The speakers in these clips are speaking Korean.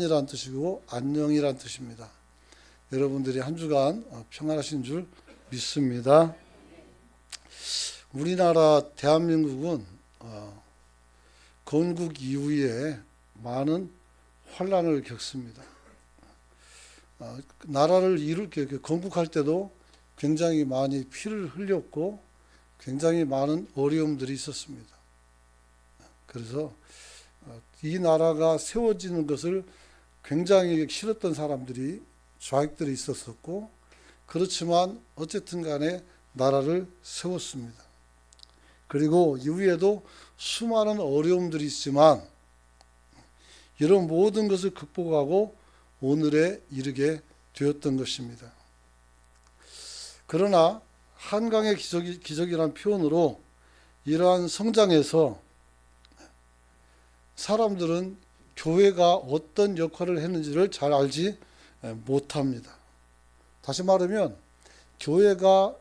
이란 뜻이고 안녕이란 뜻입니다. 여러분들이 한 주간 평안하신 줄 믿습니다. 우리나라 대한민국은 건국 이후에 많은 환란을 겪습니다. 나라를 건국할 때도 굉장히 많이 피를 흘렸고 굉장히 많은 어려움들이 있었습니다. 그래서 이 나라가 세워지는 것을 굉장히 싫었던 사람들이 좌익들이 있었었고, 그렇지만 어쨌든 간에 나라를 세웠습니다. 그리고 이후에도 수많은 어려움들이 있지만 이런 모든 것을 극복하고 오늘에 이르게 되었던 것입니다. 그러나 한강의 기적이라는 표현으로 이러한 성장에서 사람들은 교회가 어떤 역할을 했는지를 잘 알지 못합니다. 다시 말하면 교회가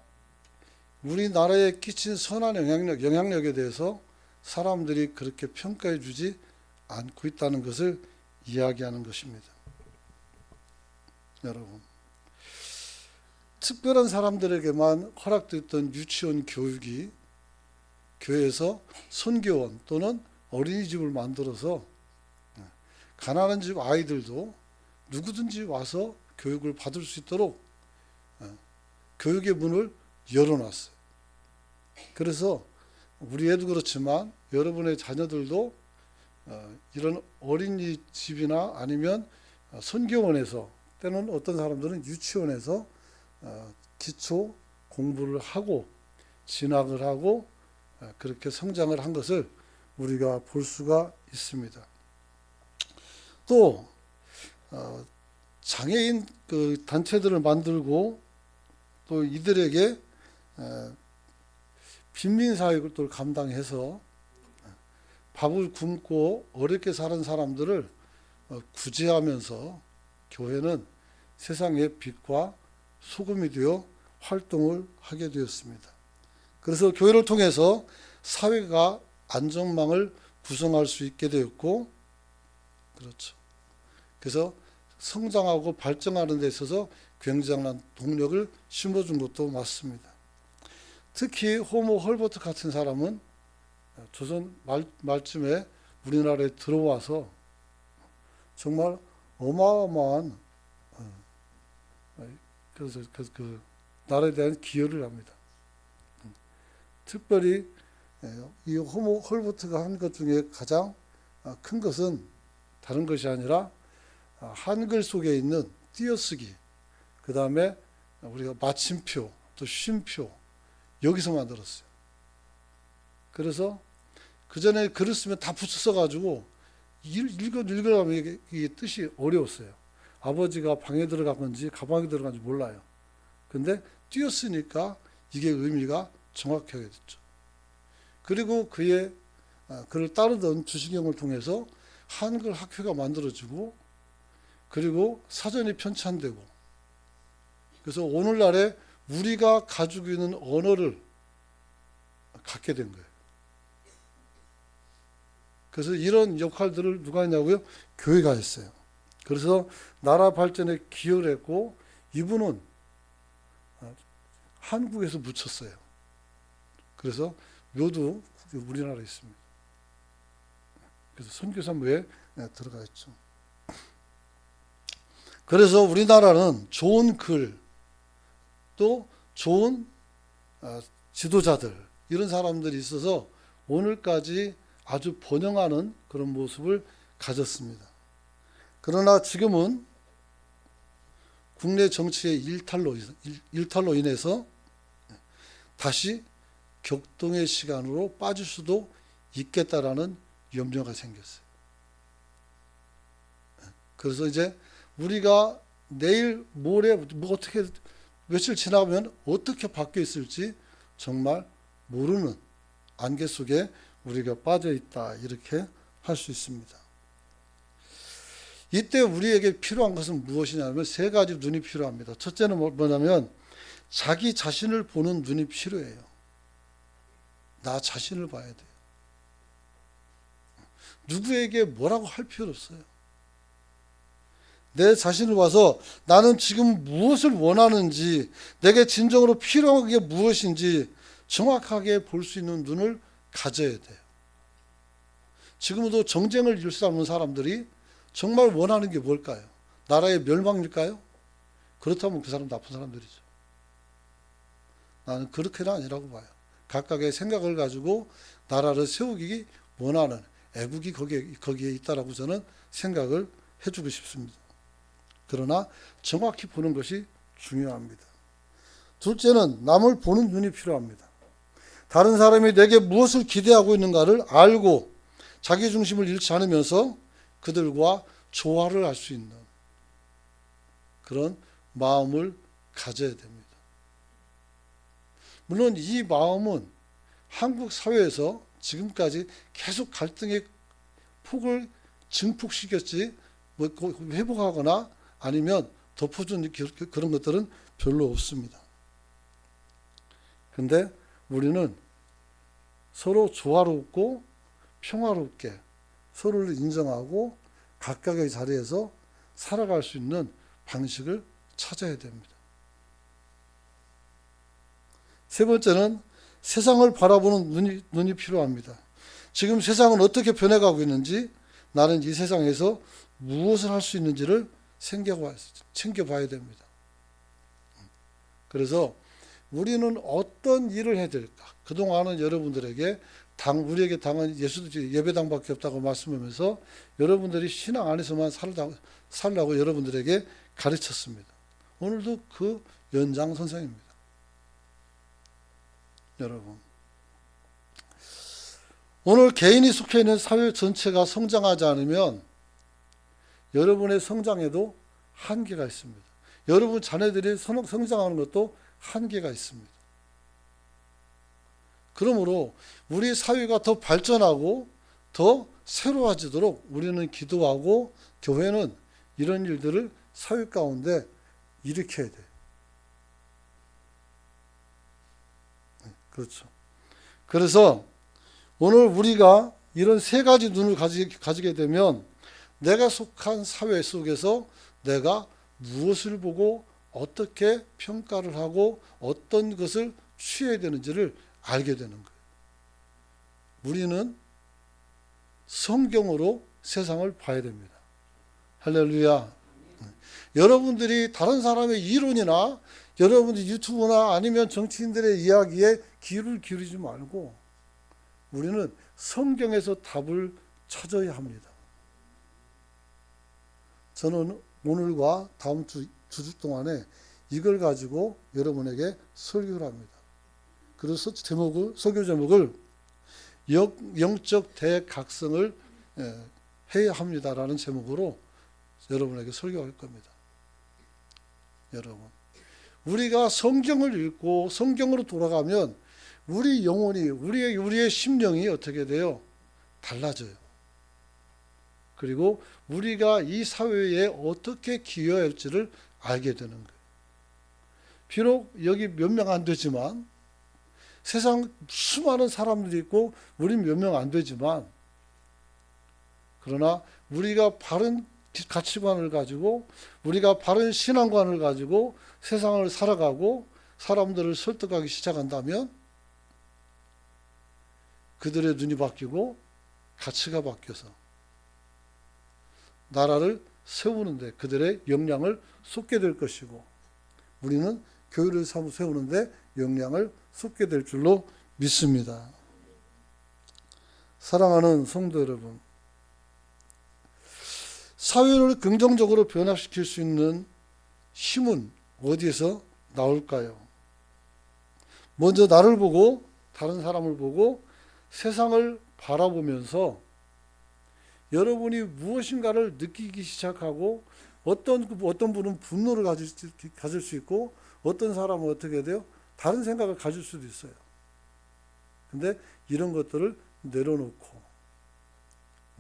우리나라에 끼친 선한 영향력에 대해서 사람들이 그렇게 평가해 주지 않고 있다는 것을 이야기하는 것입니다. 여러분, 특별한 사람들에게만 허락됐던 유치원 교육이 교회에서 선교원 또는 어린이집을 만들어서 가난한 집 아이들도 누구든지 와서 교육을 받을 수 있도록 교육의 문을 열어놨어요. 그래서 우리 애도 그렇지만 여러분의 자녀들도 이런 어린이집이나 아니면 선교원에서, 때는 어떤 사람들은 유치원에서 기초 공부를 하고 진학을 하고 그렇게 성장을 한 것을 우리가 볼 수가 있습니다. 또 장애인 그 단체들을 만들고 또 이들에게 빈민사역을 감당해서 밥을 굶고 어렵게 사는 사람들을 구제하면서 교회는 세상의 빛과 소금이 되어 활동을 하게 되었습니다. 그래서 교회를 통해서 사회가 안전망을 구성할 수 있게 되었고, 그렇죠. 그래서 성장하고 발전하는 데 있어서 굉장한 동력을 심어준 것도 맞습니다. 특히 호모 헐버트 같은 사람은 조선 말쯤에 우리나라에 들어와서 정말 어마어마한 그래서 그 나라에 대한 기여를 합니다. 특별히 이 호모 헐버트가 한 것 중에 가장 큰 것은 다른 것이 아니라 한글 속에 있는 띄어쓰기, 그 다음에 우리가 마침표, 또 쉼표, 여기서 만들었어요. 그래서 그 전에 글을 쓰면 다 붙여 써가지고 읽으려면 이게 뜻이 어려웠어요. 아버지가 방에 들어간 건지 가방에 들어간 건지 몰라요. 근데 띄어쓰니까 이게 의미가 정확하게 됐죠. 그리고 그의 그를 따르던 주시경을 통해서 한글 학회가 만들어지고, 그리고 사전이 편찬되고, 그래서 오늘날에 우리가 가지고 있는 언어를 갖게 된 거예요. 그래서 이런 역할들을 누가 했냐고요? 교회가 했어요. 그래서 나라 발전에 기여를 했고, 이분은 한국에서 묻혔어요. 그래서 묘도 우리나라에 있습니다. 그래서 선교사무에 들어가 있죠. 그래서 우리나라는 좋은 글, 또 좋은 지도자들, 이런 사람들이 있어서 오늘까지 아주 번영하는 그런 모습을 가졌습니다. 그러나 지금은 국내 정치의 일탈로 인해서 다시 격동의 시간으로 빠질 수도 있겠다라는 염려가 생겼어요. 그래서 이제 우리가 내일 모레 어떻게 며칠 지나면 어떻게 바뀌어 있을지 정말 모르는 안개 속에 우리가 빠져 있다, 이렇게 할 수 있습니다. 이때 우리에게 필요한 것은 무엇이냐면 세 가지 눈이 필요합니다. 첫째는 뭐냐면 자기 자신을 보는 눈이 필요해요. 나 자신을 봐야 돼요. 누구에게 뭐라고 할 필요 없어요. 내 자신을 봐서 나는 지금 무엇을 원하는지, 내게 진정으로 필요한 게 무엇인지 정확하게 볼 수 있는 눈을 가져야 돼요. 지금도 정쟁을 일삼는 사람들이 정말 원하는 게 뭘까요? 나라의 멸망일까요? 그렇다면 그 사람 나쁜 사람들이죠. 나는 그렇게는 아니라고 봐요. 각각의 생각을 가지고 나라를 세우기 원하는 애국이 거기에 있다라고 저는 생각을 해주고 싶습니다. 그러나 정확히 보는 것이 중요합니다. 둘째는 남을 보는 눈이 필요합니다. 다른 사람이 내게 무엇을 기대하고 있는가를 알고 자기 중심을 잃지 않으면서 그들과 조화를 할 수 있는 그런 마음을 가져야 됩니다. 물론 이 마음은 한국 사회에서 지금까지 계속 갈등의 폭을 증폭시켰지 회복하거나 아니면 덮어준 그런 것들은 별로 없습니다. 근데 우리는 서로 조화롭고 평화롭게 서로를 인정하고 각각의 자리에서 살아갈 수 있는 방식을 찾아야 됩니다. 세 번째는 세상을 바라보는 눈이 필요합니다. 지금 세상은 어떻게 변해가고 있는지, 나는 이 세상에서 무엇을 할 수 있는지를 챙겨봐야 됩니다. 그래서 우리는 어떤 일을 해야 될까? 그동안은 여러분들에게 우리에게 당한 예배당밖에 없다고 말씀하면서 여러분들이 신앙 안에서만 살라고 여러분들에게 가르쳤습니다. 오늘도 그 연장선상입니다. 여러분, 오늘 개인이 속해 있는 사회 전체가 성장하지 않으면 여러분의 성장에도 한계가 있습니다. 여러분 자녀들이 성장하는 것도 한계가 있습니다. 그러므로 우리 사회가 더 발전하고 더 새로워지도록 우리는 기도하고 교회는 이런 일들을 사회 가운데 일으켜야 돼요. 그렇죠. 그래서 오늘 우리가 이런 세 가지 눈을 가지게 되면 내가 속한 사회 속에서 내가 무엇을 보고 어떻게 평가를 하고 어떤 것을 취해야 되는지를 알게 되는 거예요. 우리는 성경으로 세상을 봐야 됩니다. 할렐루야. 여러분들이 다른 사람의 이론이나 여러분들 유튜브나 아니면 정치인들의 이야기에 귀를 기울이지 말고 우리는 성경에서 답을 찾아야 합니다. 저는 오늘과 다음 주 동안에 이걸 가지고 여러분에게 설교를 합니다. 그래서 설교 제목을 영적 대각성을 해야 합니다라는 제목으로 여러분에게 설교할 겁니다. 여러분, 우리가 성경을 읽고 성경으로 돌아가면 우리 영혼이 우리의 심령이 어떻게 돼요? 달라져요. 그리고 우리가 이 사회에 어떻게 기여해야 할지를 알게 되는 거예요. 비록 여기 몇 명 안 되지만 세상 수많은 사람들이 있고 우린 몇 명 안 되지만 그러나 우리가 바른 가치관을 가지고 우리가 바른 신앙관을 가지고 세상을 살아가고 사람들을 설득하기 시작한다면 그들의 눈이 바뀌고 가치가 바뀌어서 나라를 세우는데 그들의 역량을 쏟게 될 것이고 우리는 교회를 세우는데 역량을 쏟게 될 줄로 믿습니다. 사랑하는 성도 여러분, 사회를 긍정적으로 변화시킬 수 있는 힘은 어디에서 나올까요? 먼저 나를 보고 다른 사람을 보고 세상을 바라보면서 여러분이 무엇인가를 느끼기 시작하고 어떤 분은 분노를 가질 수 있고 어떤 사람은 어떻게 돼요? 다른 생각을 가질 수도 있어요. 근데 이런 것들을 내려놓고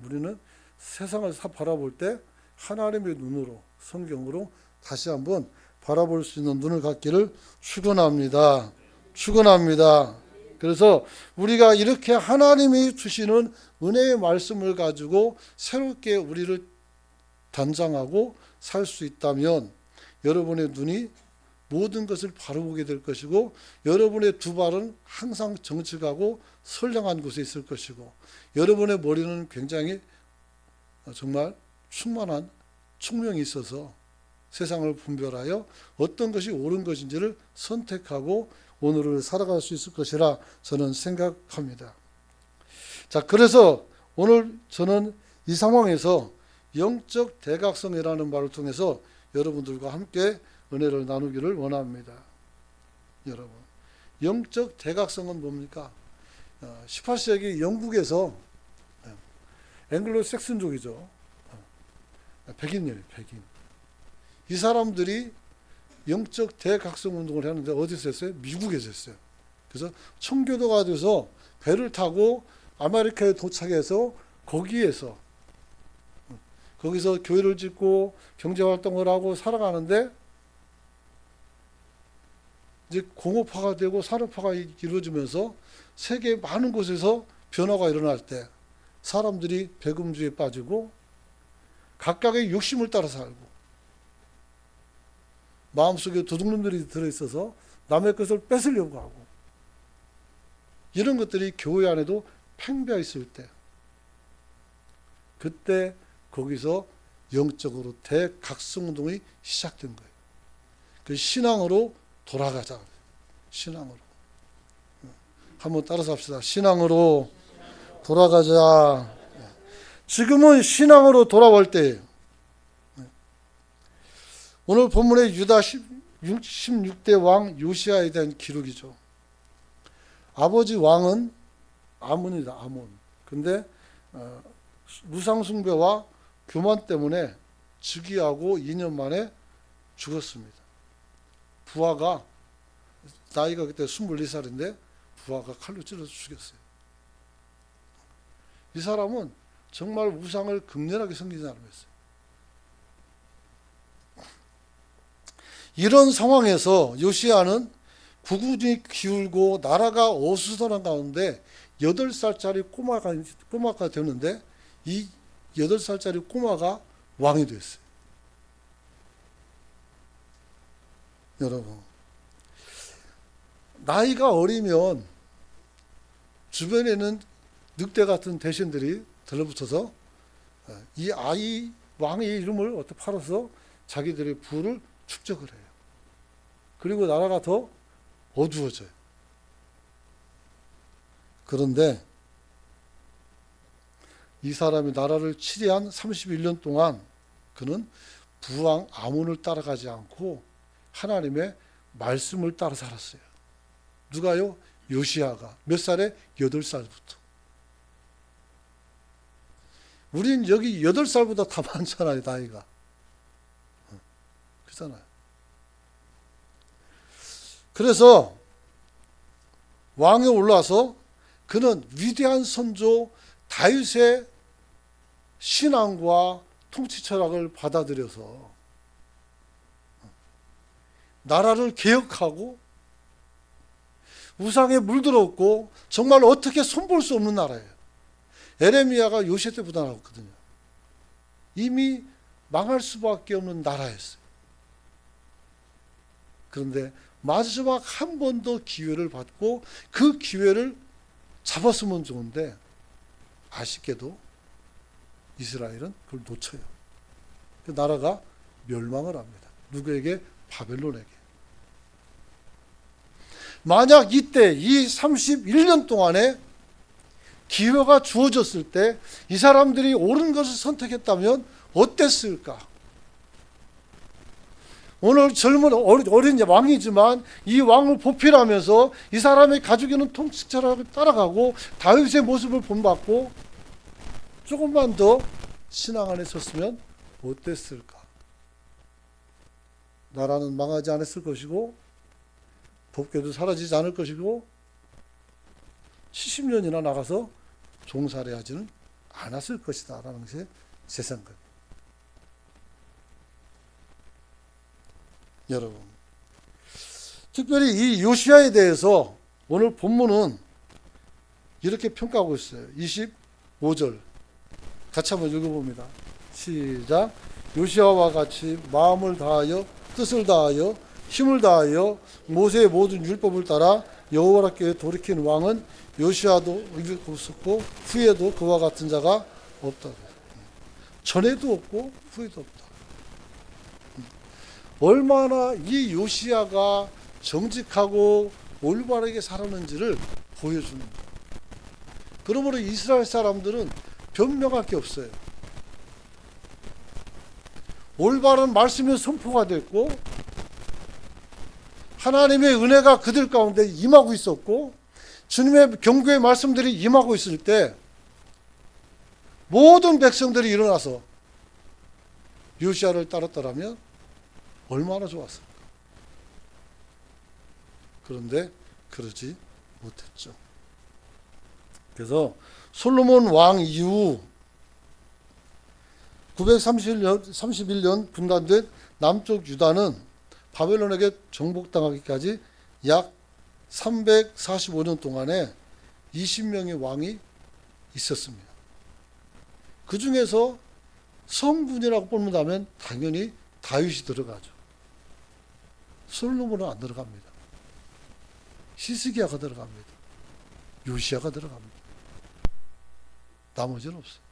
우리는 세상을 바라볼 때 하나님의 눈으로 성경으로 다시 한번 바라볼 수 있는 눈을 갖기를 축원합니다. 축원합니다. 그래서 우리가 이렇게 하나님이 주시는 은혜의 말씀을 가지고 새롭게 우리를 단장하고 살 수 있다면 여러분의 눈이 모든 것을 바로 보게 될 것이고 여러분의 두 발은 항상 정직하고 선량한 곳에 있을 것이고 여러분의 머리는 굉장히 정말 충만한 총명이 있어서 세상을 분별하여 어떤 것이 옳은 것인지를 선택하고 오늘을 살아갈 수 있을 것이라 저는 생각합니다. 자, 그래서 오늘 저는 이 상황에서 영적 대각성이라는 말을 통해서 여러분들과 함께 은혜를 나누기를 원합니다. 여러분, 영적 대각성은 뭡니까? 18세기 영국에서 앵글로 섹슨족이죠. 백인이에요, 백인. 이 사람들이 영적 대각성 운동을 했는데 어디서 했어요? 미국에서 했어요. 그래서 청교도가 돼서 배를 타고 아메리카에 도착해서 거기서 교회를 짓고 경제활동을 하고 살아가는데 이제 공업화가 되고 산업화가 이루어지면서 세계 많은 곳에서 변화가 일어날 때 사람들이 배금주의에 빠지고 각각의 욕심을 따라 살고 마음속에 도둑놈들이 들어있어서 남의 것을 뺏으려고 하고 이런 것들이 교회 안에도 팽배해 있을 때 그때 거기서 영적으로 대각성운동이 시작된 거예요. 그 신앙으로 돌아가자. 신앙으로. 한번 따라서 합시다. 신앙으로 돌아가자. 지금은 신앙으로 돌아올 때예요. 오늘 본문의 유다 16대 왕 요시야에 대한 기록이죠. 아버지 왕은 아몬이다. 아몬. 근데 우상숭배와 교만 때문에 즉위하고 2년 만에 죽었습니다. 부하가 나이가 그때 24살인데 부하가 칼로 찔러서 죽였어요. 이 사람은 정말 우상을 극렬하게 섬기는 사람이었어요. 이런 상황에서 요시야는 국군이 기울고 나라가 어수선한 가운데 8살짜리 꼬마가 되는데 이 8살짜리 꼬마가 왕이 됐어요. 여러분, 나이가 어리면 주변에는 늑대 같은 대신들이 들러붙어서 이 아이 왕의 이름을 어떻게 팔아서 자기들의 부를 축적을 해요. 그리고 나라가 더 어두워져요. 그런데 이 사람이 나라를 치리한 31년 동안 그는 부왕 아몬을 따라가지 않고 하나님의 말씀을 따라 살았어요. 누가요? 요시야가. 몇 살에? 8살부터. 우린 여기 8살보다 다 많잖아요, 나이가. 그렇잖아요. 그래서 왕에 올라서 그는 위대한 선조 다윗의 신앙과 통치 철학을 받아들여서 나라를 개혁하고 우상에 물들었고 정말 어떻게 손볼 수 없는 나라예요. 에레미야가 요시야 때보다 나왔거든요. 이미 망할 수밖에 없는 나라였어요. 그런데 마지막 한 번 더 기회를 받고 그 기회를 잡았으면 좋은데 아쉽게도 이스라엘은 그걸 놓쳐요. 그 나라가 멸망을 합니다. 누구에게? 바벨론에게. 만약 이때 이 31년 동안에 기회가 주어졌을 때 이 사람들이 옳은 것을 선택했다면 어땠을까? 오늘 젊은 어린 왕이지만 이 왕을 보필하면서 이 사람의 가지고 있는 통치 철학을 따라가고 다윗의 모습을 본받고 조금만 더 신앙 안에 섰으면 어땠을까? 나라는 망하지 않았을 것이고 법궤도 사라지지 않을 것이고 70년이나 나가서 종살이 하지는 않았을 것이다 라는 것이 제 생각. 여러분, 특별히 이 요시야에 대해서 오늘 본문은 이렇게 평가하고 있어요. 25절 같이 한번 읽어봅니다. 시작. 요시아와 같이 마음을 다하여 뜻을 다하여 힘을 다하여 모세의 모든 율법을 따라 여호와께 돌이킨 왕은 요시아도 없었고 후에도 그와 같은 자가 없다. 전에도 없고 후에도 없다. 얼마나 이 요시아가 정직하고 올바르게 살았는지를 보여주는 거예요. 그러므로 이스라엘 사람들은 변명할 게 없어요. 올바른 말씀이 선포가 됐고 하나님의 은혜가 그들 가운데 임하고 있었고 주님의 경고의 말씀들이 임하고 있을 때 모든 백성들이 일어나서 요시아를 따랐더라면 얼마나 좋았을까. 그런데 그러지 못했죠. 그래서 솔로몬 왕 이후 931년 분단된 남쪽 유다는 바벨론에게 정복당하기까지 약 345년 동안에 20명의 왕이 있었습니다. 그 중에서 성군이라고 뽑는다면 당연히 다윗이 들어가죠. 솔로몬은 안 들어갑니다. 히스기야가 들어갑니다. 요시야가 들어갑니다. 나머지는 없어요.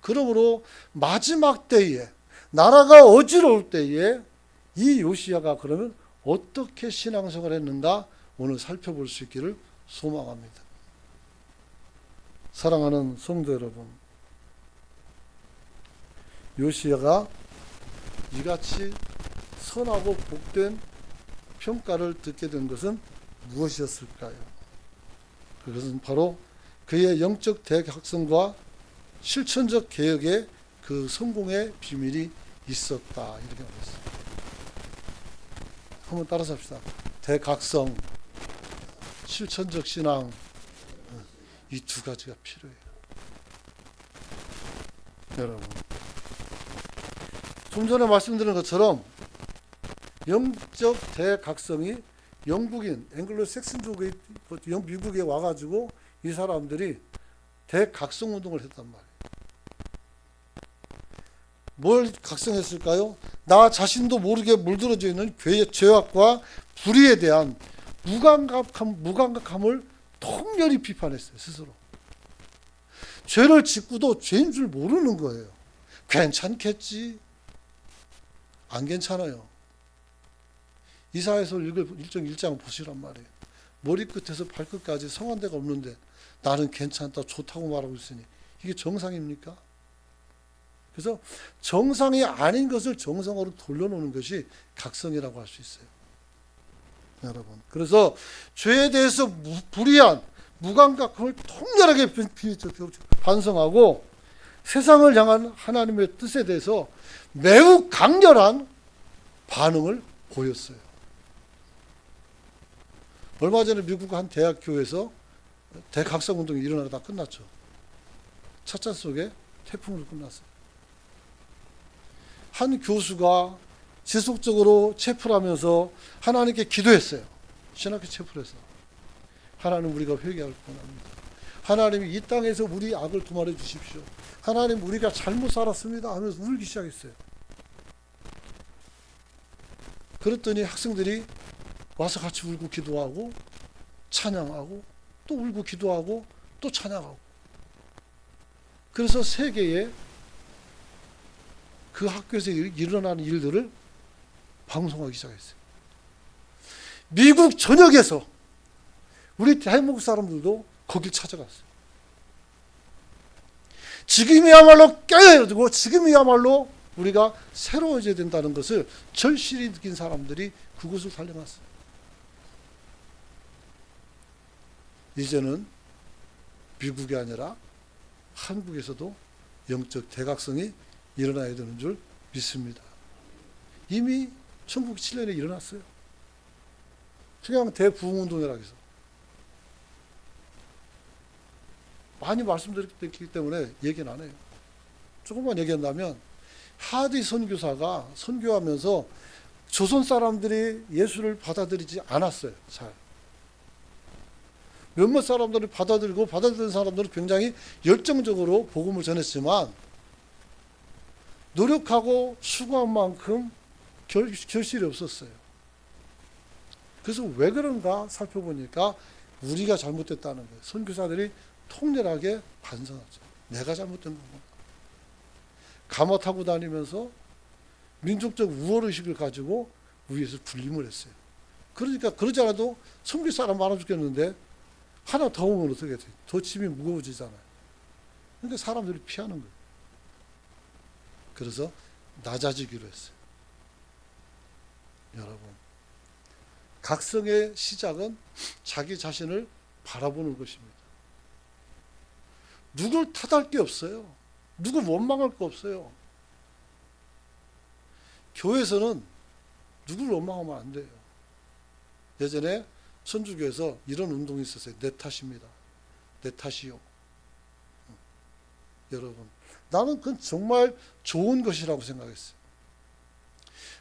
그러므로 마지막 때에 나라가 어지러울 때에 이 요시야가 그러면 어떻게 신앙생활을 했는가 오늘 살펴볼 수 있기를 소망합니다. 사랑하는 성도 여러분, 요시야가 이같이 선하고 복된 평가를 듣게 된 것은 무엇이었을까요? 그것은 바로 그의 영적 대각성과 실천적 개혁의 그 성공의 비밀이 있었다. 이렇게 말했습니다. 한번 따라서 합시다. 대각성, 실천적 신앙, 이 두 가지가 필요해요. 여러분, 좀 전에 말씀드린 것처럼 영적 대각성이 영국인, 앵글로색슨족의 미국에 와가지고 이 사람들이 대각성 운동을 했단 말이에요. 뭘 각성했을까요? 나 자신도 모르게 물들어져 있는 죄악과 불의에 대한 무감각함을 통렬히 비판했어요. 스스로. 죄를 짓고도 죄인 줄 모르는 거예요. 괜찮겠지? 안 괜찮아요. 이사야서 1장 보시란 말이에요. 머리끝에서 발끝까지 성한 데가 없는데 나는 괜찮다, 좋다고 말하고 있으니 이게 정상입니까? 그래서 정상이 아닌 것을 정상으로 돌려놓는 것이 각성이라고 할 수 있어요. 여러분, 그래서 죄에 대해서 불의한 무감각함을 통렬하게 반성하고 세상을 향한 하나님의 뜻에 대해서 매우 강렬한 반응을 보였어요. 얼마 전에 미국 한 대학교에서 대각성 운동이 일어나다 끝났죠. 찻잔 속에 태풍으로 끝났어요. 한 교수가 지속적으로 체프를 하면서 하나님께 기도했어요. 신학교 체프를 해서. 하나님, 우리가 회개할 원합니다. 하나님이 이 땅에서 우리 악을 도말해 주십시오. 하나님, 우리가 잘못 살았습니다 하면서 울기 시작했어요. 그랬더니 학생들이 와서 같이 울고 기도하고 찬양하고 또 울고 기도하고 또 찬양하고, 그래서 세계에 그 학교에서 일어나는 일들을 방송하기 시작했어요. 미국 전역에서 우리 대한민국 사람들도 거길 찾아갔어요. 지금이야말로 깨어야 되고 지금이야말로 우리가 새로워져야 된다는 것을 절실히 느낀 사람들이 그곳을 달려갔어요. 이제는 미국이 아니라 한국에서도 영적 대각성이 일어나야 되는 줄 믿습니다. 이미 1907년에 일어났어요. 평양 대부흥운동이라고 해서 많이 말씀드렸기 때문에 얘기는 안 해요. 조금만 얘기한다면 하디 선교사가 선교하면서 조선 사람들이 예수를 받아들이지 않았어요. 잘. 몇몇 사람들이 받아들이고 받아들인 사람들은 굉장히 열정적으로 복음을 전했지만 노력하고 수고한 만큼 결실이 없었어요. 그래서 왜 그런가 살펴보니까 우리가 잘못됐다는 거예요. 선교사들이 통렬하게 반성하죠. 내가 잘못된 거구나. 가마 타고 다니면서 민족적 우월의식을 가지고 위에서 군림을 했어요. 그러니까 그러지 않아도 섬길 사람 많아 죽겠는데 하나 더 오면 어떻게 돼요? 더 짐이 무거워지잖아요. 그러니까 사람들이 피하는 거예요. 그래서 낮아지기로 했어요. 여러분, 각성의 시작은 자기 자신을 바라보는 것입니다. 누굴 탓할 게 없어요. 누구 원망할 거 없어요. 교회에서는 누굴 원망하면 안 돼요. 예전에 천주교에서 이런 운동이 있었어요. 내 탓입니다. 내 탓이요. 여러분, 나는 그건 정말 좋은 것이라고 생각했어요.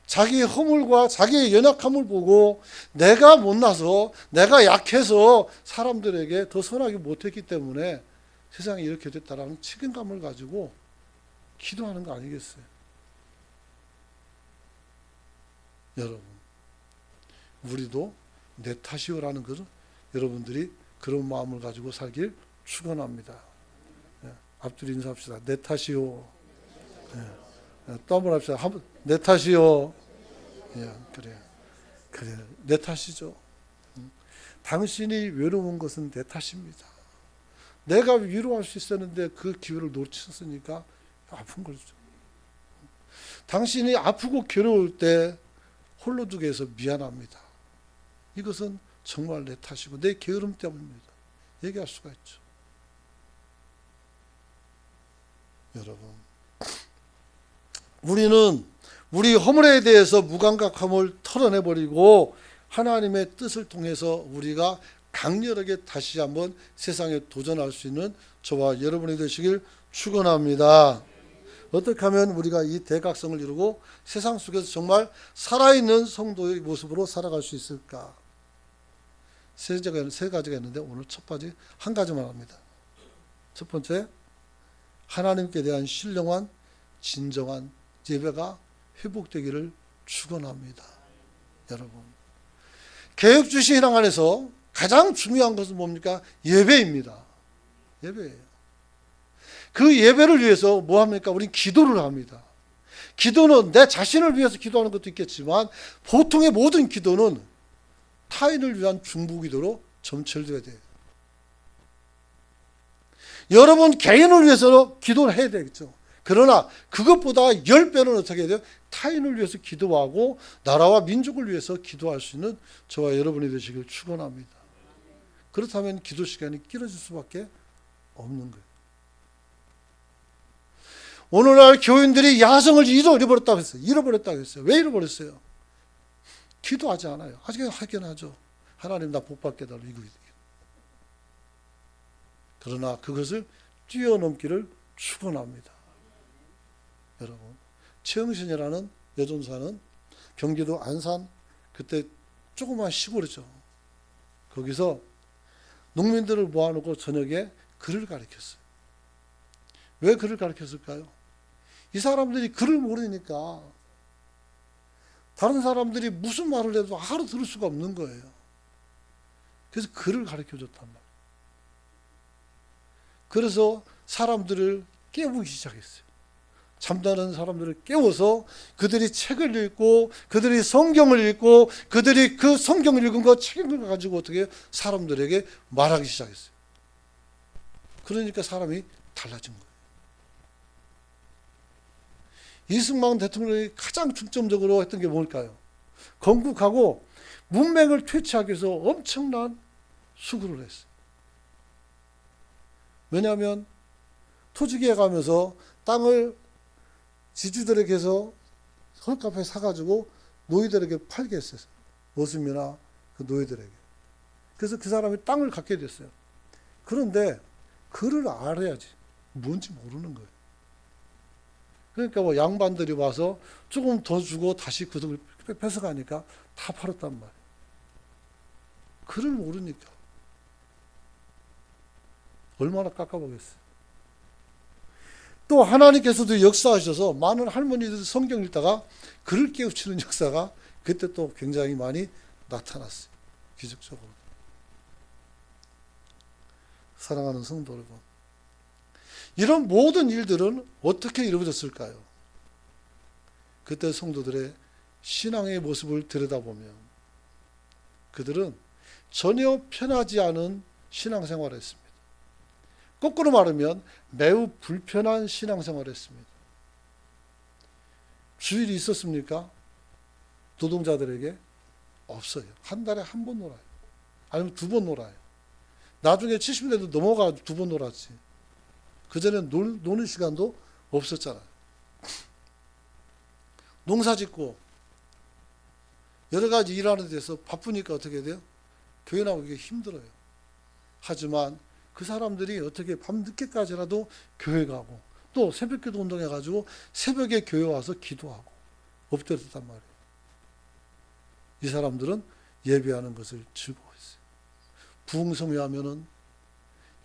자기의 허물과 자기의 연약함을 보고 내가 못나서 내가 약해서 사람들에게 더 선하게 못했기 때문에 세상이 이렇게 됐다라는 책임감을 가지고 기도하는 거 아니겠어요? 여러분, 우리도 내 탓이요라는 것은 여러분들이 그런 마음을 가지고 살길 축원합니다. 앞뒤로 인사합시다. 내 탓이요. 또 한 번 합시다. 내 탓이요. 그래. 내 탓이죠. 당신이 외로운 것은 내 탓입니다. 내가 위로할 수 있었는데 그 기회를 놓쳤으니까 아픈 거죠. 당신이 아프고 괴로울 때 홀로 두게 해서 미안합니다. 이것은 정말 내 탓이고 내 게으름 때문입니다. 얘기할 수가 있죠. 여러분, 우리는 우리 허물에 대해서 무감각함을 털어내버리고 하나님의 뜻을 통해서 우리가 강렬하게 다시 한번 세상에 도전할 수 있는 저와 여러분이 되시길 축원합니다. 어떻게 하면 우리가 이 대각성을 이루고 세상 속에서 정말 살아있는 성도의 모습으로 살아갈 수 있을까? 세 가지가 있는데 오늘 첫 번째 한 가지만 합니다. 첫 번째, 하나님께 대한 신령한 진정한 예배가 회복되기를 축원합니다. 여러분, 개혁주의 신앙 안에서 가장 중요한 것은 뭡니까? 예배입니다. 예배예요. 그 예배를 위해서 뭐 합니까? 우린 기도를 합니다. 기도는 내 자신을 위해서 기도하는 것도 있겠지만 보통의 모든 기도는 타인을 위한 중보기도로 점철되어야 돼요. 여러분 개인을 위해서 기도를 해야 되겠죠. 그러나 그것보다 10배는 어떻게 해야 돼요? 타인을 위해서 기도하고 나라와 민족을 위해서 기도할 수 있는 저와 여러분이 되시길 축원합니다. 그렇다면 기도 시간이 길어질 수밖에 없는 거예요. 오늘날 교인들이 야성을 잃어버렸다고 했어요. 왜 잃어버렸어요? 기도하지 않아요. 하긴 하죠. 하나님 나 복받게 달라 이거. 그러나 그것을 뛰어넘기를 축원합니다. 여러분, 최영신이라는 여전사는 경기도 안산 그때 조그만 시골이죠. 거기서 농민들을 모아놓고 저녁에 글을 가르쳤어요. 왜 글을 가르쳤을까요? 이 사람들이 글을 모르니까 다른 사람들이 무슨 말을 해도 알아들을 수가 없는 거예요. 그래서 글을 가르쳐줬단 말이에요. 그래서 사람들을 깨우기 시작했어요. 잠자는 사람들을 깨워서 그들이 책을 읽고 그들이 성경을 읽고 그들이 그 성경을 읽은 거 책을 가지고 어떻게 사람들에게 말하기 시작했어요. 그러니까 사람이 달라진 거예요. 이승만 대통령이 가장 중점적으로 했던 게 뭘까요? 건국하고 문맹을 퇴치하기 위해서 엄청난 수고를 했어요. 왜냐하면 토지기에 가면서 땅을 지주들에게서 헐값에 사가지고 노예들에게 팔게 했어요. 모습이나 그 노예들에게. 그래서 그 사람이 땅을 갖게 됐어요. 그런데 글을 알아야지. 뭔지 모르는 거예요. 그러니까 뭐 양반들이 와서 조금 더 주고 다시 그 돈을 뺏어가니까 다 팔았단 말이에요. 글을 모르니까. 얼마나 깎아보겠어요. 또 하나님께서도 역사하셔서 많은 할머니들이 성경 읽다가 글을 깨우치는 역사가 그때 또 굉장히 많이 나타났어요. 기적적으로. 사랑하는 성도 여러분, 이런 모든 일들은 어떻게 이루어졌을까요? 그때 성도들의 신앙의 모습을 들여다보면 그들은 전혀 편하지 않은 신앙생활을 했습니다. 거꾸로 말하면 매우 불편한 신앙생활을 했습니다. 주일이 있었습니까? 노동자들에게 없어요. 한 달에 한 번 놀아요. 아니면 2번 놀아요. 나중에 70대도 넘어가 2번 놀았지. 그전에 노는 시간도 없었잖아요. 농사 짓고 여러 가지 일하는 데서 바쁘니까 어떻게 돼요? 교회 나오기 힘들어요. 하지만 그 사람들이 어떻게 밤늦게까지라도 교회 가고 또 새벽기도 운동해가지고 새벽에 교회 와서 기도하고 엎드렸단 말이에요. 이 사람들은 예배하는 것을 즐거워했어요. 부흥성회 하면은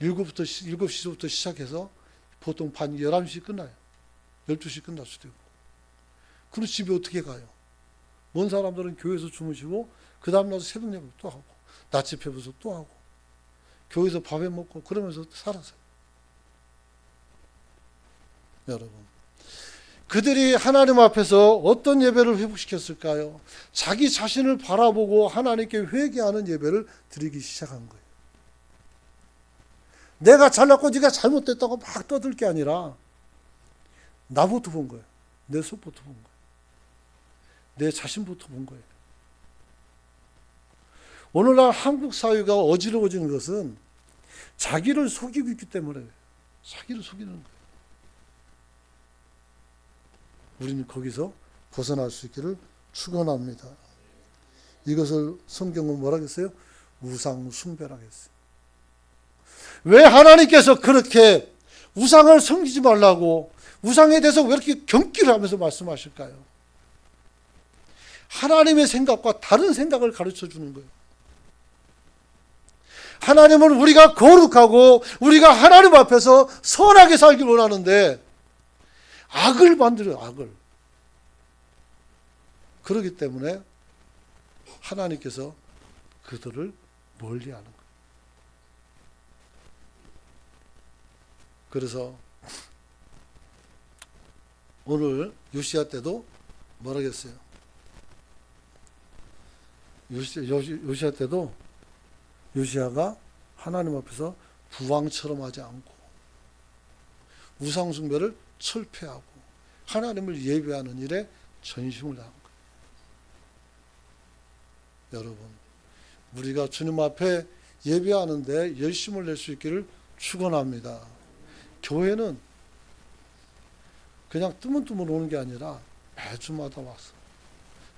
7시부터 시작해서 보통 반 11시 끝나요. 12시 끝날 수도 있고. 그럼 집에 어떻게 가요? 먼 사람들은 교회에서 주무시고 그 다음날 새벽 예배 또 하고 낮 집회부터 또 하고 교회에서 밥에 먹고 그러면서 살았어요. 여러분, 그들이 하나님 앞에서 어떤 예배를 회복시켰을까요? 자기 자신을 바라보고 하나님께 회개하는 예배를 드리기 시작한 거예요. 내가 잘났고 네가 잘못됐다고 막 떠들 게 아니라 나부터 본 거예요. 내 속부터 본 거예요. 내 자신부터 본 거예요. 오늘날 한국 사회가 어지러워지는 것은 자기를 속이고 있기 때문에 자기를 속이는 거예요. 우리는 거기서 벗어날 수 있기를 축원합니다. 이것을 성경은 뭐라고 했어요? 우상 숭배라고 했어요. 왜 하나님께서 그렇게 우상을 섬기지 말라고 우상에 대해서 왜 이렇게 경기를 하면서 말씀하실까요? 하나님의 생각과 다른 생각을 가르쳐 주는 거예요. 하나님은 우리가 거룩하고 우리가 하나님 앞에서 선하게 살길 원하는데 악을 만들어요. 악을. 그렇기 때문에 하나님께서 그들을 멀리하는 거예요. 그래서 오늘 요시야 때도 뭐라고 했어요? 요시야 때도 요시야가 하나님 앞에서 부왕처럼 하지 않고 우상 숭배를 철폐하고 하나님을 예배하는 일에 전심을 다한 거예요. 여러분, 우리가 주님 앞에 예배하는데 열심을 낼 수 있기를 축원합니다. 교회는 그냥 뜨문뜨문 오는 게 아니라 매주마다 와서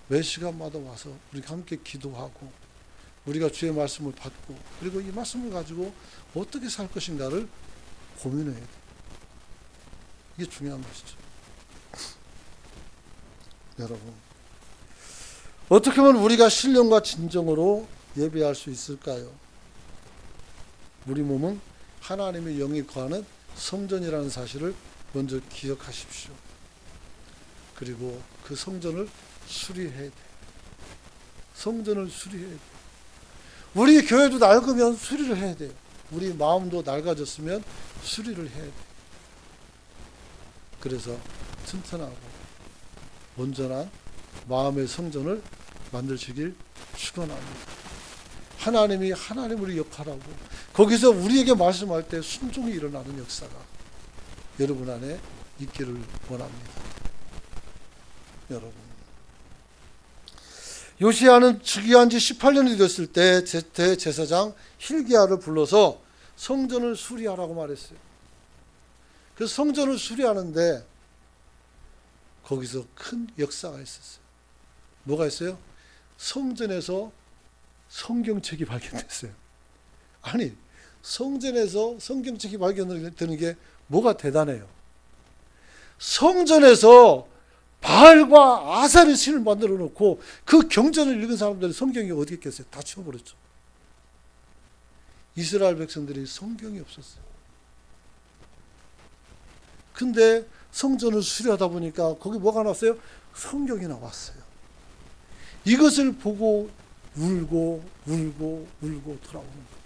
매 시간마다 와서 우리가 함께 기도하고 우리가 주의 말씀을 받고 그리고 이 말씀을 가지고 어떻게 살 것인가를 고민해야 돼요. 이게 중요한 것이죠. 여러분, 어떻게 하면 우리가 신령과 진정으로 예배할 수 있을까요? 우리 몸은 하나님의 영이 거하는 성전이라는 사실을 먼저 기억하십시오. 그리고 그 성전을 수리해야 돼요. 성전을 수리해야 돼요. 우리 교회도 낡으면 수리를 해야 돼요. 우리 마음도 낡아졌으면 수리를 해야 돼요. 그래서 튼튼하고 온전한 마음의 성전을 만드시길 축원합니다. 하나님이 하나님으로 역할하고 거기서 우리에게 말씀할 때 순종이 일어나는 역사가 여러분 안에 있기를 원합니다. 여러분, 요시야는 즉위한 지 18년이 됐을 때 대제사장 hil기야를 불러서 성전을 수리하라고 말했어요. 그래서 성전을 수리하는데 거기서 큰 역사가 있었어요. 뭐가 있어요? 성전에서 성경책이 발견됐어요. 아니, 성전에서 성경책이 발견되는 게 뭐가 대단해요? 성전에서 바알과 아사의 신을 만들어 놓고 그 경전을 읽은 사람들이 성경이 어디 있겠어요? 다 치워버렸죠. 이스라엘 백성들이 성경이 없었어요. 근데 성전을 수리하다 보니까 거기 뭐가 나왔어요? 성경이 나왔어요. 이것을 보고 울고 돌아오는 거예요.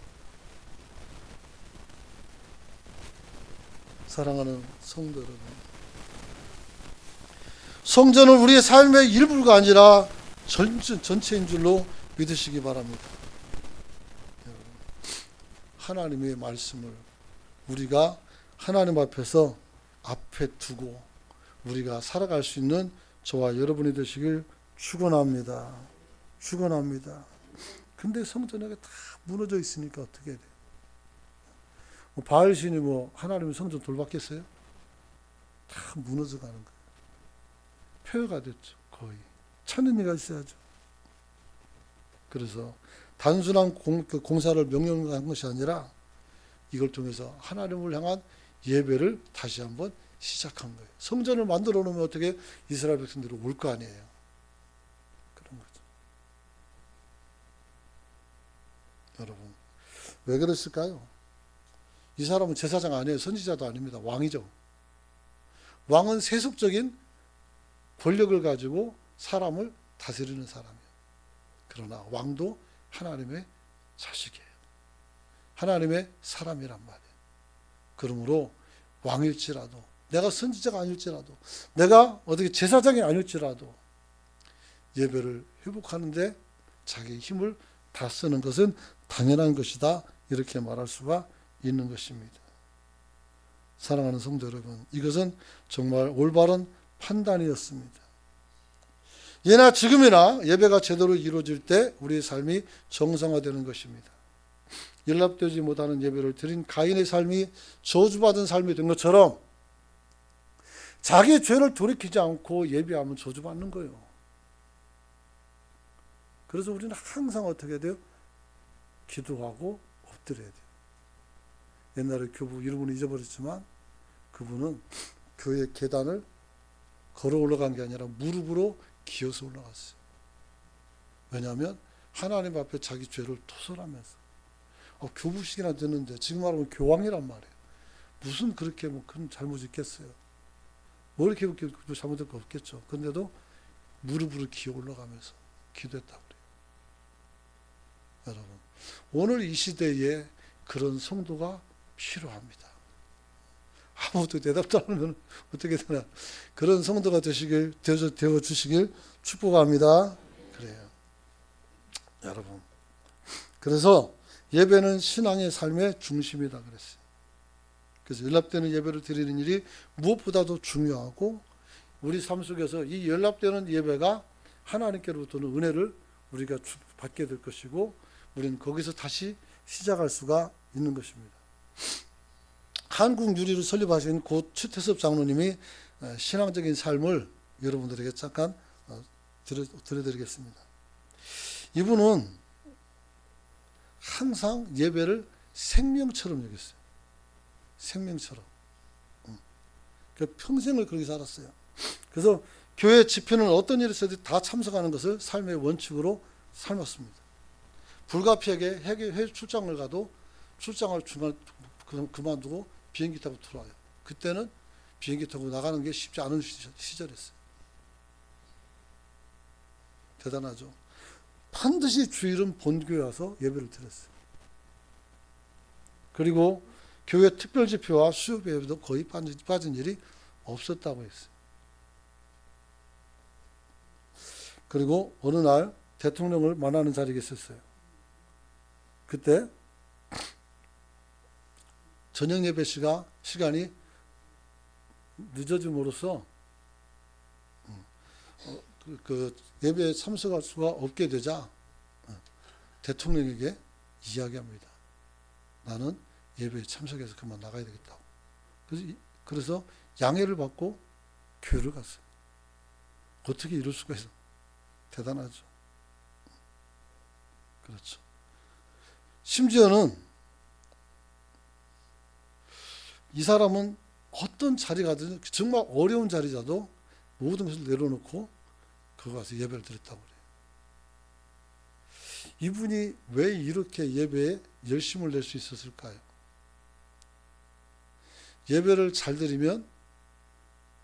사랑하는 성도 여러분, 성전은 우리의 삶의 일부가 아니라 전체인 줄로 믿으시기 바랍니다. 하나님의 말씀을 우리가 하나님 앞에서 앞에 두고 우리가 살아갈 수 있는 저와 여러분이 되시길 축원합니다. 축원합니다. 근데 성전에 다 무너져 있으니까 어떻게 돼요? 바알 신이 하나님의 성전 돌봤겠어요? 다 무너져 가는 거예요. 폐허가 됐죠. 거의 천인이가 있어야죠. 그래서 단순한 공사를 명령한 것이 아니라 이걸 통해서 하나님을 향한 예배를 다시 한번 시작한 거예요. 성전을 만들어 놓으면 어떻게 이스라엘 백성들이 올 거 아니에요. 그런 거죠. 여러분, 왜 그랬을까요? 이 사람은 제사장 아니에요. 선지자도 아닙니다. 왕이죠. 왕은 세속적인 권력을 가지고 사람을 다스리는 사람이에요. 그러나 왕도 하나님의 자식이에요. 하나님의 사람이란 말이에요. 그러므로 왕일지라도, 내가 선지자가 아닐지라도, 내가 어떻게 제사장이 아닐지라도 예배를 회복하는데 자기 힘을 다 쓰는 것은 당연한 것이다. 이렇게 말할 수가 있는 것입니다. 사랑하는 성도 여러분, 이것은 정말 올바른 판단이었습니다. 예나 지금이나 예배가 제대로 이루어질 때 우리의 삶이 정상화되는 것입니다. 연락되지 못하는 예배를 드린 가인의 삶이 저주받은 삶이 된 것처럼 자기의 죄를 돌이키지 않고 예배하면 저주받는 거예요. 그래서 우리는 항상 어떻게 돼요? 기도하고 엎드려야 돼요. 옛날에 교부 이름은 잊어버렸지만 그분은 교회 계단을 걸어 올라간 게 아니라 무릎으로 기어서 올라갔어요. 왜냐하면 하나님 앞에 자기 죄를 토설하면서 교부식이나 듣는데 지금 말하면 교황이란 말이에요. 무슨 그렇게 큰 잘못이 있겠어요. 뭐 이렇게 잘못될 거 없겠죠. 그런데도 무릎으로 기어 올라가면서 기도했다고 그래요. 여러분, 오늘 이 시대에 그런 성도가 필요합니다. 아무도 대답도 안 하면 어떻게 되나. 그런 성도가 되어 주시길 축복합니다. 그래요. 여러분. 그래서 예배는 신앙의 삶의 중심이다 그랬어요. 그래서 연락되는 예배를 드리는 일이 무엇보다도 중요하고 우리 삶 속에서 이 연락되는 예배가 하나님께로부터는 은혜를 우리가 받게 될 것이고 우리는 거기서 다시 시작할 수가 있는 것입니다. 한국 유리를 설립하신 고 추태섭 장로님이 신앙적인 삶을 여러분들에게 잠깐 들려드리겠습니다. 이분은 항상 예배를 생명처럼 여겼어요. 생명처럼. 평생을 그렇게 살았어요. 그래서 교회 집회는 어떤 일이 있어도 다 참석하는 것을 삶의 원칙으로 삶았습니다. 불가피하게 해외 출장을 가도 출장을 그만두고 비행기 타고 들어와요. 그때는 비행기 타고 나가는 게 쉽지 않은 시절이었어요. 대단하죠. 반드시 주일은 본교에 와서 예배를 드렸어요. 그리고 교회 특별 집회와 수요 예배도 거의 빠진 일이 없었다고 했어요. 그리고 어느 날 대통령을 만나는 자리가 있었어요. 그때 저녁 예배 시간이 늦어짐으로써 그 예배에 참석할 수가 없게 되자 대통령에게 이야기합니다. 나는 예배에 참석해서 그만 나가야 되겠다고. 그래서 양해를 받고 교회를 갔어요. 어떻게 이럴 수가 있어? 대단하죠. 그렇죠. 심지어는 이 사람은 어떤 자리 가든 정말 어려운 자리라도 모든 것을 내려놓고 거기 가서 예배를 드렸다고 그래요. 이분이 왜 이렇게 예배에 열심을 낼 수 있었을까요? 예배를 잘 드리면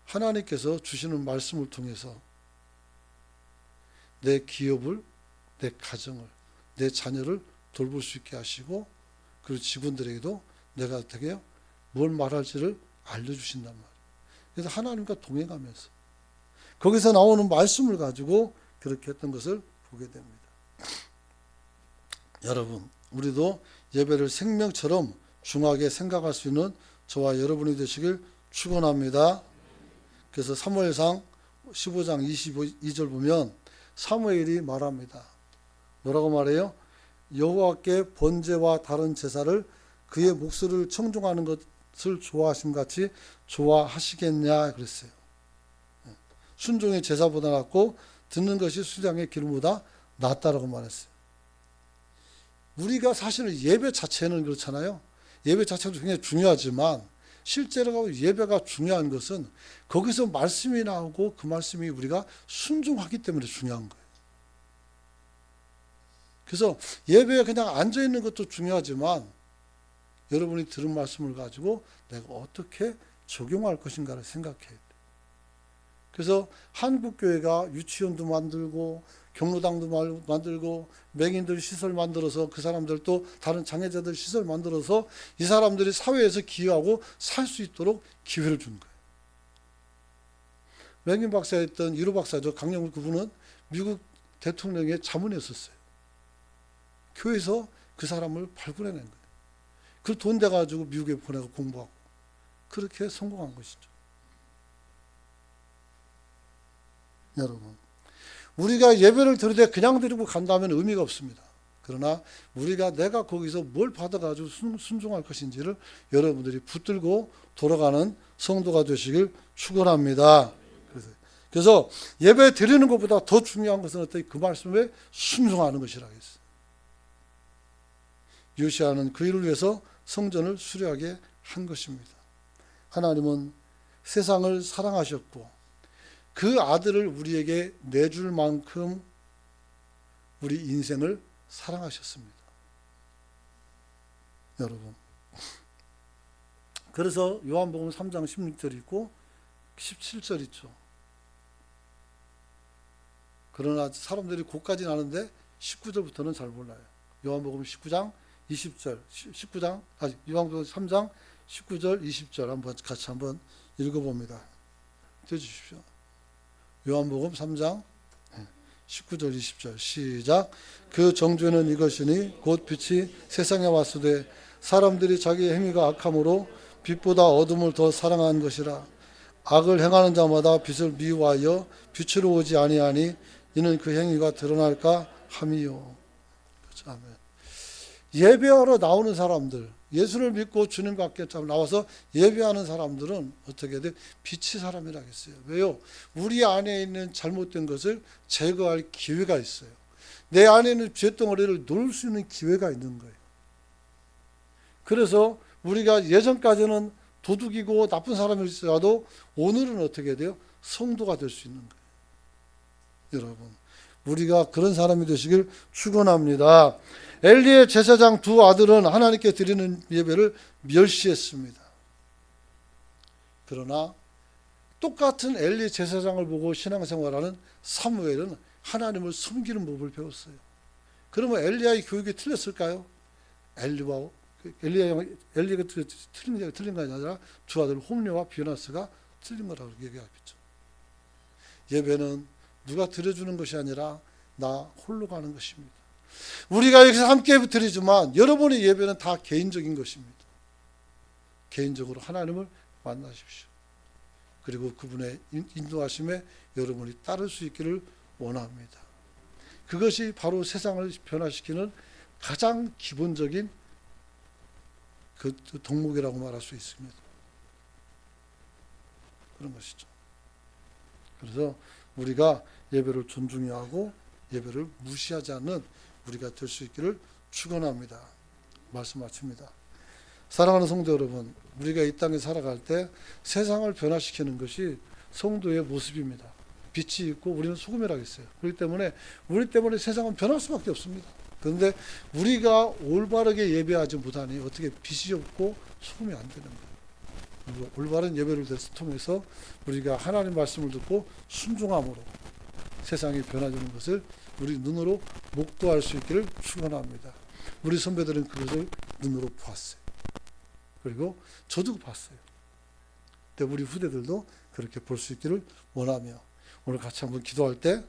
하나님께서 주시는 말씀을 통해서 내 기업을, 내 가정을, 내 자녀를 돌볼 수 있게 하시고, 그리고 직원들에게도 내가 어떻게 해요? 뭘 말할지를 알려주신단 말이에요. 그래서 하나님과 동행하면서 거기서 나오는 말씀을 가지고 그렇게 했던 것을 보게 됩니다. 여러분, 우리도 예배를 생명처럼 중하게 생각할 수 있는 저와 여러분이 되시길 축원합니다. 그래서 사무엘상 15장 22절 보면 사무엘이 말합니다. 뭐라고 말해요? 여호와께 번제와 다른 제사를 그의 목소리를 청종하는 것을 좋아하심 같이 좋아하시겠냐 그랬어요. 순종이 제사보다 낫고 듣는 것이 수장의 기름보다 낫다라고 말했어요. 우리가 사실은 예배 자체는 그렇잖아요. 예배 자체도 굉장히 중요하지만 실제로 예배가 중요한 것은 거기서 말씀이 나오고 그 말씀이 우리가 순종하기 때문에 중요한 거예요. 그래서 예배에 그냥 앉아있는 것도 중요하지만 여러분이 들은 말씀을 가지고 내가 어떻게 적용할 것인가를 생각해야 돼요. 그래서 한국교회가 유치원도 만들고 경로당도 만들고 맹인들 시설 만들어서 그 사람들도 다른 장애자들 시설 만들어서 이 사람들이 사회에서 기여하고 살 수 있도록 기회를 준 거예요. 맹인 박사였던 1호 박사죠. 강영훈 그분은 미국 대통령의 자문이었었어요. 교회에서 그 사람을 발굴해낸 거예요. 그 돈 대가지고 미국에 보내고 공부하고 그렇게 성공한 것이죠. 여러분, 우리가 예배를 드릴 때 그냥 드리고 간다면 의미가 없습니다. 그러나 우리가 내가 거기서 뭘 받아가지고 순종할 것인지를 여러분들이 붙들고 돌아가는 성도가 되시길 축원합니다. 그래서 예배 드리는 것보다 더 중요한 것은 어떻게 그 말씀에 순종하는 것이라고 했어요. 요시아는 그 일을 위해서 성전을 수리하게 한 것입니다. 하나님은 세상을 사랑하셨고 그 아들을 우리에게 내줄 만큼 우리 인생을 사랑하셨습니다. 여러분, 그래서 요한복음 3장 16절 있고 17절 있죠. 그러나 사람들이 곧까지는 아는데 19절부터는 잘 몰라요. 요한복음 19장 20절, 요한복음 3장 19절 20절 같이 한번 읽어봅니다. 떼주십시오. 요한복음 3장 19절 20절 시작. 그 정죄는 이것이니 곧 빛이 세상에 왔으되 사람들이 자기의 행위가 악함으로 빛보다 어둠을 더 사랑한 것이라. 악을 행하는 자마다 빛을 미워하여 빛으로 오지 아니하니 이는 그 행위가 드러날까 함이요. 아멘. 예배하러 나오는 사람들, 예수를 믿고 주님과 함께 나와서 예배하는 사람들은 어떻게 돼? 빛의 사람이라고 했어요. 왜요? 우리 안에 있는 잘못된 것을 제거할 기회가 있어요. 내 안에 있는 죄덩어리를 놓을 수 있는 기회가 있는 거예요. 그래서 우리가 예전까지는 도둑이고 나쁜 사람일지라도 오늘은 어떻게 돼요? 성도가 될 수 있는 거예요. 여러분, 우리가 그런 사람이 되시길 축원합니다. 엘리의 제사장 두 아들은 하나님께 드리는 예배를 멸시했습니다. 그러나 똑같은 엘리 제사장을 보고 신앙생활하는 사무엘은 하나님을 섬기는 법을 배웠어요. 그러면 엘리야의 교육이 틀렸을까요? 엘리가 틀린 게 아니라 두 아들 홈리와 비나스가 틀린 거라고 얘기하겠죠. 예배는 누가 드려주는 것이 아니라 나 홀로 가는 것입니다. 우리가 여기서 함께 드리지만 여러분의 예배는 다 개인적인 것입니다. 개인적으로 하나님을 만나십시오. 그리고 그분의 인도하심에 여러분이 따를 수 있기를 원합니다. 그것이 바로 세상을 변화시키는 가장 기본적인 그 덕목이라고 말할 수 있습니다. 그런 것이죠. 그래서 우리가 예배를 존중해야 하고 예배를 무시하지 않는 우리가 될 수 있기를 축원합니다. 말씀 마칩니다. 사랑하는 성도 여러분, 우리가 이 땅에 살아갈 때 세상을 변화시키는 것이 성도의 모습입니다. 빛이 있고 우리는 소금이라고 했어요. 그렇기 때문에 우리 때문에 세상은 변할 수밖에 없습니다. 그런데 우리가 올바르게 예배하지 못하니 어떻게 빛이 없고 소금이 안 되는 거예요. 그리고 올바른 예배를 통해서 우리가 하나님 말씀을 듣고 순종함으로 세상이 변화되는 것을 우리 눈으로 목도할 수 있기를 축원합니다. 우리 선배들은 그것을 눈으로 보았어요. 그리고 저도 봤어요. 근데 우리 후대들도 그렇게 볼 수 있기를 원하며 오늘 같이 한번 기도할 때